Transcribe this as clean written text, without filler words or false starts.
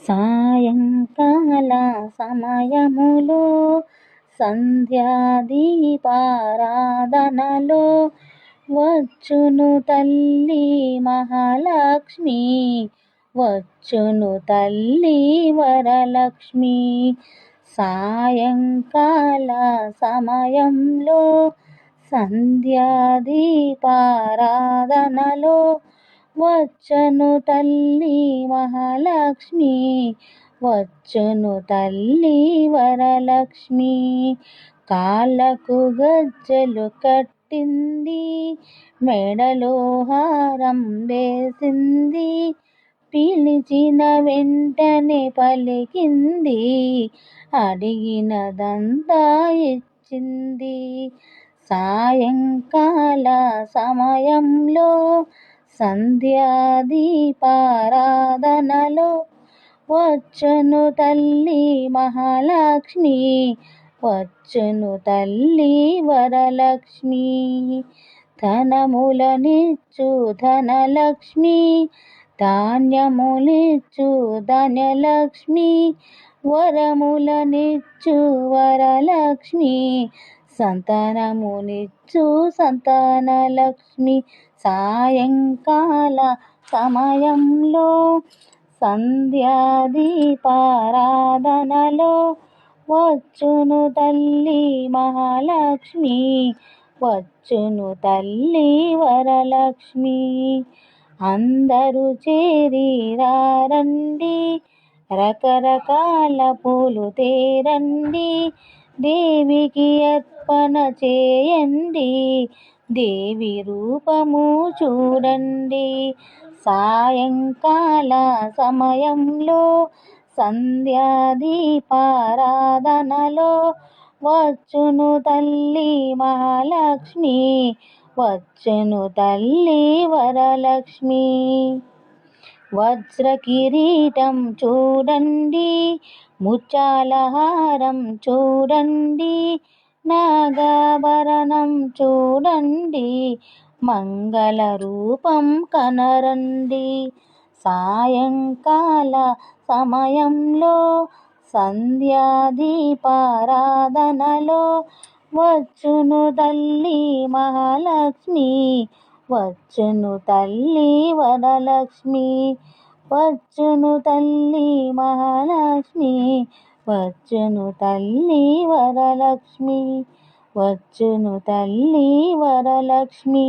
సాయంకాల సమయములో సంధ్యాదీపారాధనలో వచ్చును తల్లి మహాలక్ష్మి, వచ్చును తల్లి వరలక్ష్మి. సాయంకాల సమయంలో సంధ్యాదీపారాధనలో వచ్చును తల్లి మహాలక్ష్మి, వచ్చును తల్లి వరలక్ష్మి. కాళ్ళకు గజ్జెలు కట్టింది, మెడలో హారం వేసింది, పిలిచిన వెంటనే పలికింది, అడిగినదంతా ఇచ్చింది. సాయంకాల సమయంలో సంధ్యాదీపారాధనలో వచ్చును తల్లి మహాలక్ష్మి, వచ్చును తల్లి వరలక్ష్మి. ధనములనిచ్చు ధనలక్ష్మి, ధాన్యములిచ్చు ధనలక్ష్మి, వరములనిచ్చు వరలక్ష్మి, సంతానమునిచ్చు సంతానలక్ష్మి. సాయంకాల సమయంలో సంధ్యాదీపారాధనలో వచ్చును తల్లి మహాలక్ష్మి, వచ్చును తల్లి వరలక్ష్మి. అందరూ చేరి రండి, రకరకాల పూలు తేరండి, దేవికి అర్పణ చేయండి, దేవి రూపము చూడండి. సాయంకాల సమయంలో సంధ్యాదీపారాధనలో వచ్చును తల్లి మహాలక్ష్మి, వచ్చును తల్లి వరలక్ష్మి. వజ్ర కిరీటం చూడండి, ముత్యాల హారం చూడండి, నాగాభరణం చూడండి, మంగళ రూపం కనరండి. సాయంకాల సమయంలో సంధ్యాదీపారాధనలో వచ్చును తల్లి మహాలక్ష్మి, వచ్చును తల్లి వరలక్ష్మి, వచ్చును తల్లి మహాలక్ష్మి, వచ్చును తల్లి వరలక్ష్మి, వచ్చును తల్లి వరలక్ష్మి.